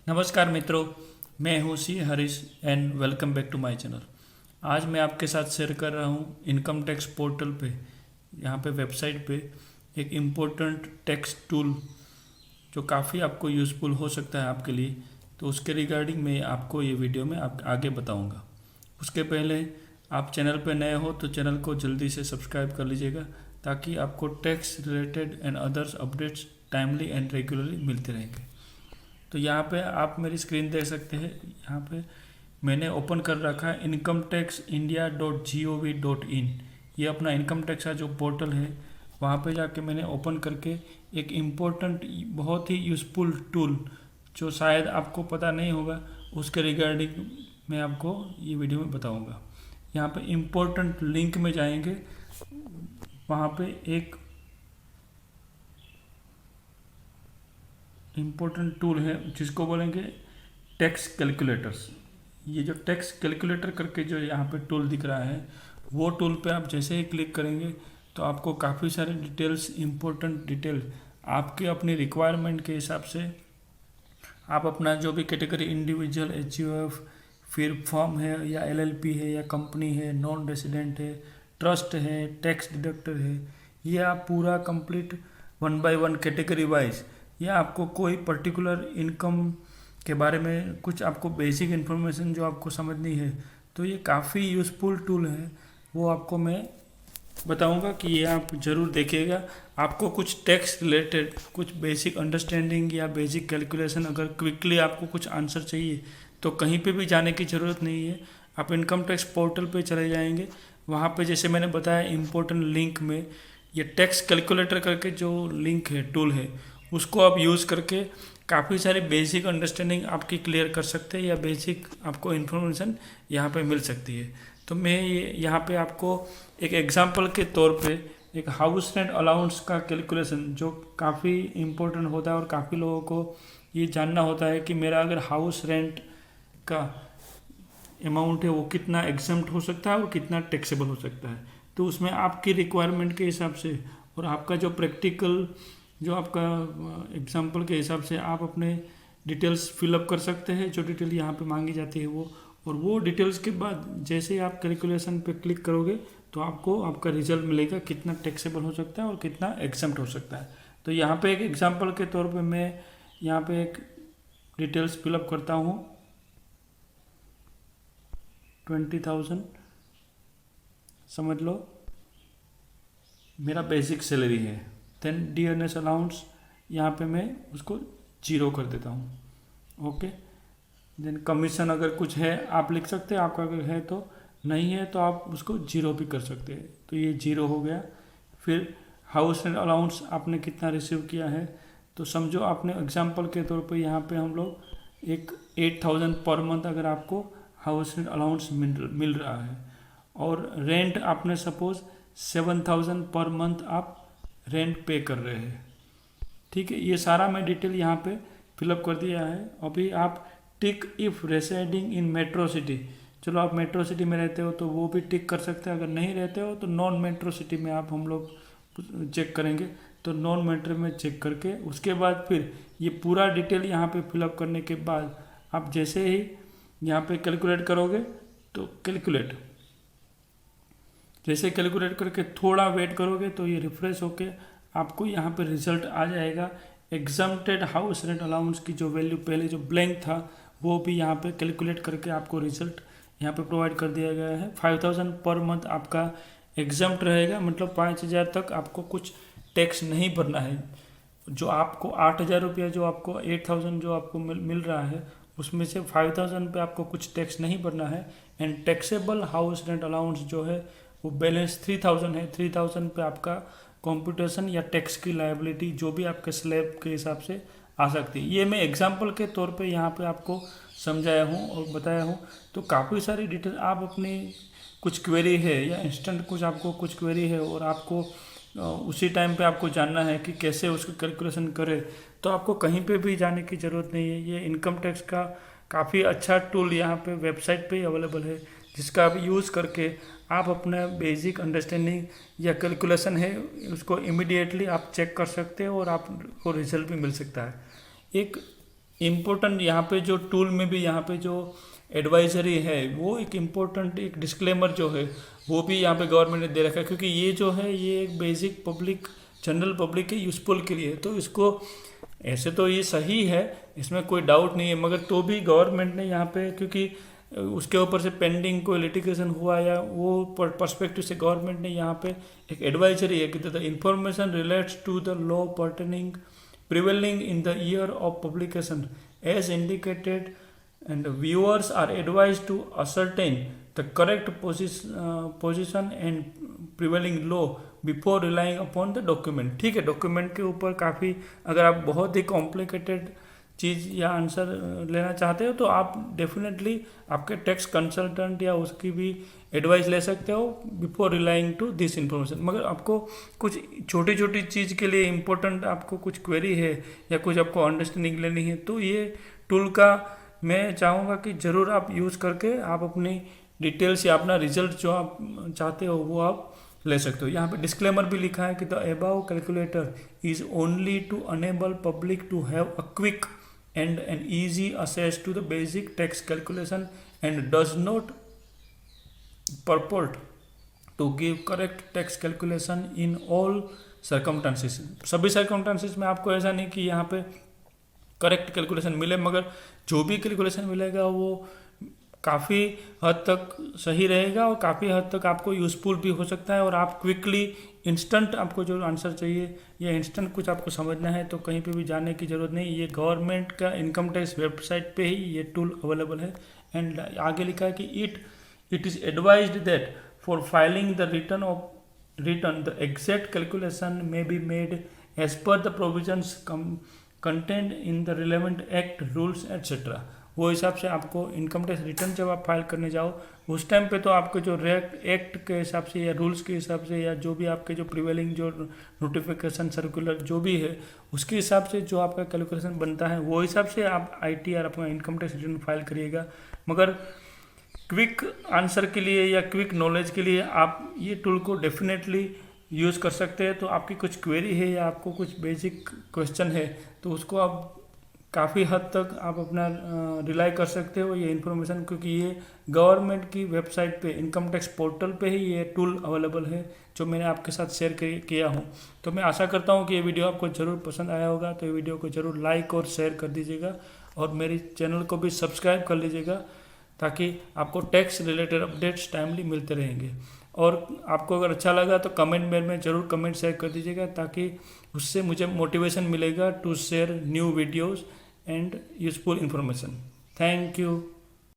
नमस्कार मित्रों, मैं हूँ C Harish and welcome back to my channel. आज मैं आपके साथ शेयर कर रहा हूँ इनकम टैक्स पोर्टल पे, यहाँ पे वेबसाइट पे एक इम्पोर्टेंट टैक्स टूल जो काफ़ी आपको यूज़फुल हो सकता है आपके लिए। तो उसके रिगार्डिंग मैं आपको ये वीडियो में आगे बताऊँगा। उसके पहले आप चैनल पे नए हो तो चैनल को जल्दी से सब्सक्राइब कर लीजिएगा, ताकि आपको tax related and others updates timely and regularly मिलते रहेंगे। तो यहाँ पे आप मेरी स्क्रीन देख सकते हैं। यहाँ पे मैंने ओपन कर रखा है incometaxindia.gov.in। ये अपना इनकम टैक्स का जो पोर्टल है, वहाँ पे जाके मैंने ओपन करके एक इम्पोर्टेंट बहुत ही यूज़फुल टूल जो शायद आपको पता नहीं होगा, उसके रिगार्डिंग मैं आपको ये वीडियो में बताऊँगा। यहाँ पे इम्पोर्टेंट लिंक में जाएंगे, वहाँ पे एक इम्पोर्टेंट टूल है जिसको बोलेंगे टैक्स कैलकुलेटर्स। ये जो टैक्स कैलकुलेटर करके जो यहाँ पे टूल दिख रहा है, वो टूल पे आप जैसे ही क्लिक करेंगे तो आपको काफ़ी सारे डिटेल्स, इम्पोर्टेंट डिटेल आपके अपनी रिक्वायरमेंट के हिसाब से आप अपना जो भी कैटेगरी, इंडिविजुअल, एचयूएफ, फिर फर्म है या एलएलपी है या कंपनी है, नॉन रेसिडेंट है, ट्रस्ट है, टैक्स डिडक्टर है, ये आप पूरा कंप्लीट 1 by 1 कैटेगरी वाइज, या आपको कोई पर्टिकुलर इनकम के बारे में कुछ आपको बेसिक इन्फॉर्मेशन जो आपको समझनी है, तो ये काफ़ी यूज़फुल टूल है। वो आपको मैं बताऊंगा कि ये आप ज़रूर देखिएगा। आपको कुछ टैक्स रिलेटेड कुछ बेसिक अंडरस्टैंडिंग या बेसिक कैलकुलेशन, अगर क्विकली आपको कुछ आंसर चाहिए तो कहीं पे भी जाने की ज़रूरत नहीं है। आप इनकम टैक्स पोर्टल पे चले जाएंगे, वहाँ पे जैसे मैंने बताया इम्पोर्टेंट लिंक में ये टैक्स कैलकुलेटर करके जो लिंक है, टूल है, उसको आप यूज़ करके काफ़ी सारी बेसिक अंडरस्टैंडिंग आपकी क्लियर कर सकते हैं या बेसिक आपको इन्फॉर्मेशन यहाँ पे मिल सकती है। तो मैं ये यहाँ पे आपको एक एग्जांपल के तौर पे एक हाउस रेंट अलाउंस का कैलकुलेशन, जो काफ़ी इम्पोर्टेंट होता है और काफ़ी लोगों को ये जानना होता है कि मेरा अगर हाउस रेंट का अमाउंट है वो कितना एग्जम्प्ट हो सकता है और कितना टैक्सेबल हो सकता है। तो उसमें आपकी रिक्वायरमेंट के हिसाब से और आपका जो प्रैक्टिकल, जो आपका एग्जाम्पल के हिसाब से आप अपने डिटेल्स फिलअप कर सकते हैं, जो डिटेल यहाँ पे मांगी जाती है वो। और वो डिटेल्स के बाद जैसे ही आप कैलकुलेशन पे क्लिक करोगे तो आपको आपका रिजल्ट मिलेगा, कितना टैक्सेबल हो सकता है और कितना एग्जम्प्ट हो सकता है। तो यहाँ पे एक एग्जाम्पल के तौर पे मैं यहाँ पे एक डिटेल्स फिलअप करता हूँ। 20,000 समझ लो मेरा बेसिक सैलरी है। देन डीएनएस अलाउंस यहाँ पे मैं उसको 0 कर देता हूँ। ओके, देन कमीशन अगर कुछ है आप लिख सकते हैं, आपका अगर है तो, नहीं है तो आप उसको 0 भी कर सकते हैं। तो ये 0 हो गया। फिर हाउस रेंट अलाउंस आपने कितना रिसीव किया है, तो समझो आपने एग्जांपल के तौर पे यहाँ पे हम लोग एक 8,000 पर मंथ अगर आपको हाउस रेंट अलाउंस मिल रहा है, और रेंट आपने सपोज 7,000 पर मंथ आप रेंट पे कर रहे हैं। ठीक है, ये सारा मैं डिटेल यहाँ पे फिलअप कर दिया है। अभी आप tick if residing in metro city, चलो आप मेट्रो सिटी में रहते हो तो वो भी टिक कर सकते हैं। अगर नहीं रहते हो तो नॉन मेट्रो सिटी में आप हम लोग चेक करेंगे। तो नॉन मेट्रो में चेक करके उसके बाद फिर ये पूरा डिटेल यहाँ पे फिलअप करने के बाद आप जैसे ही यहाँ पे कैलकुलेट करोगे तो जैसे कैलकुलेट करके थोड़ा वेट करोगे तो ये रिफ्रेश होके आपको यहाँ पे रिजल्ट आ जाएगा। एग्जम्प्टेड हाउस रेंट अलाउंस की जो वैल्यू पहले जो ब्लैंक था वो भी यहाँ पे कैलकुलेट करके आपको रिजल्ट यहाँ पे प्रोवाइड कर दिया गया है। 5,000 पर मंथ आपका एग्जम्प्ट रहेगा, मतलब 5,000 तक आपको कुछ टैक्स नहीं भरना है। जो आपको 8,000 रुपया जो आपको 8,000 जो आपको मिल रहा है, उसमें से 5,000 पे आपको कुछ टैक्स नहीं भरना है। And taxable house rent allowance जो है वो बैलेंस 3,000 है। 3,000 पे आपका कंप्यूटेशन या टैक्स की लायबिलिटी जो भी आपके स्लैब के हिसाब से आ सकती है। ये मैं एग्जांपल के तौर पे यहाँ पे आपको समझाया हूँ और बताया हूँ। तो काफ़ी सारी डिटेल आप अपनी कुछ क्वेरी है या इंस्टेंट कुछ आपको कुछ क्वेरी है और आपको उसी टाइम पे आपको जानना है कि कैसे उसको कैलकुलेशन करें, तो आपको कहीं पे भी जाने की ज़रूरत नहीं है। ये इनकम टैक्स का काफ़ी अच्छा टूल यहाँ पे वेबसाइट पे ही अवेलेबल है, जिसका आप यूज़ करके आप अपना बेसिक अंडरस्टैंडिंग या कैलकुलेशन है उसको इमीडिएटली आप चेक कर सकते हैं और आपको रिजल्ट भी मिल सकता है। एक इम्पोर्टेंट यहाँ पे जो टूल में भी यहाँ पे जो एडवाइजरी है वो एक इम्पोर्टेंट एक डिस्क्लेमर जो है वो भी यहाँ पे गवर्नमेंट ने दे रखा है, क्योंकि ये जो है ये एक बेसिक पब्लिक जनरल पब्लिक के यूज़फुल के लिए, तो इसको ऐसे तो ये सही है, इसमें कोई डाउट नहीं है, मगर तो भी गवर्नमेंट ने यहाँ पे क्योंकि उसके ऊपर से पेंडिंग कोई लिटिगेशन हुआ या वो पर्सपेक्टिव से गवर्नमेंट ने यहाँ पे एक एडवाइजरी है कि the information relates to the law pertaining prevailing in the year of publication as indicated and viewers are advised to ascertain the correct position and prevailing law before relying upon the document। ठीक है, document के ऊपर काफ़ी अगर आप बहुत ही complicated चीज़ या answer लेना चाहते हो तो आप डेफिनेटली आपके टैक्स कंसल्टेंट या उसकी भी एडवाइस ले सकते हो before relying to this information. मगर आपको कुछ छोटी छोटी चीज़ के लिए इम्पोर्टेंट आपको कुछ क्वेरी है या कुछ आपको अंडरस्टैंडिंग लेनी है तो ये टूल का मैं चाहूँगा कि ज़रूर आप यूज़ करके आप अपनी डिटेल्स या अपना रिजल्ट जो आप चाहते हो वो आप ले सकते हो। यहाँ पे डिस्क्लेमर भी लिखा है कि the above calculator is only to enable public to have a quick and an easy access to the basic tax calculation and does not purport to give correct tax calculation in all circumstances। सभी circumstances में आपको ऐसा नहीं कि यहाँ पे correct calculation मिले, मगर जो भी कैलकुलेशन मिलेगा वो काफ़ी हद तक सही रहेगा और काफ़ी हद तक आपको यूज़फुल भी हो सकता है और आप क्विकली इंस्टेंट आपको जो आंसर चाहिए या इंस्टेंट कुछ आपको समझना है तो कहीं पे भी जाने की ज़रूरत नहीं। ये गवर्नमेंट का इनकम टैक्स वेबसाइट पे ही ये टूल अवेलेबल है। एंड आगे लिखा है कि it is advised that for filing the return the exact calculation में be made as per the provisions content in the relevant act rules etcetera. वो हिसाब से आपको इनकम टैक्स रिटर्न जब आप फाइल करने जाओ उस टाइम पे तो आपको जो एक्ट के हिसाब से या रूल्स के हिसाब से या जो भी आपके जो प्रिवेलिंग जो नोटिफिकेशन सर्कुलर जो भी है उसके हिसाब से जो आपका कैलकुलेशन बनता है वो हिसाब से आप ITR अपना इनकम टैक्स रिटर्न फाइल करिएगा। मगर क्विक आंसर के लिए या क्विक नॉलेज के लिए आप ये टूल को डेफिनेटली यूज़ कर सकते हैं। तो आपकी कुछ क्वेरी है या आपको कुछ बेसिक क्वेश्चन है तो उसको आप काफ़ी हद तक आप अपना रिलाई कर सकते हो ये इन्फॉर्मेशन, क्योंकि ये गवर्नमेंट की वेबसाइट पे इनकम टैक्स पोर्टल पे ही ये टूल अवेलेबल है जो मैंने आपके साथ शेयर किया हूँ। तो मैं आशा करता हूँ कि ये वीडियो आपको ज़रूर पसंद आया होगा, तो ये वीडियो को ज़रूर लाइक और शेयर कर दीजिएगा और मेरे चैनल को भी सब्सक्राइब कर लीजिएगा ताकि आपको टैक्स रिलेटेड अपडेट्स टाइमली मिलते रहेंगे। और आपको अगर अच्छा लगा तो कमेंट में ज़रूर कमेंट शेयर कर दीजिएगा ताकि उससे मुझे मोटिवेशन मिलेगा to share new videos and useful information. Thank you.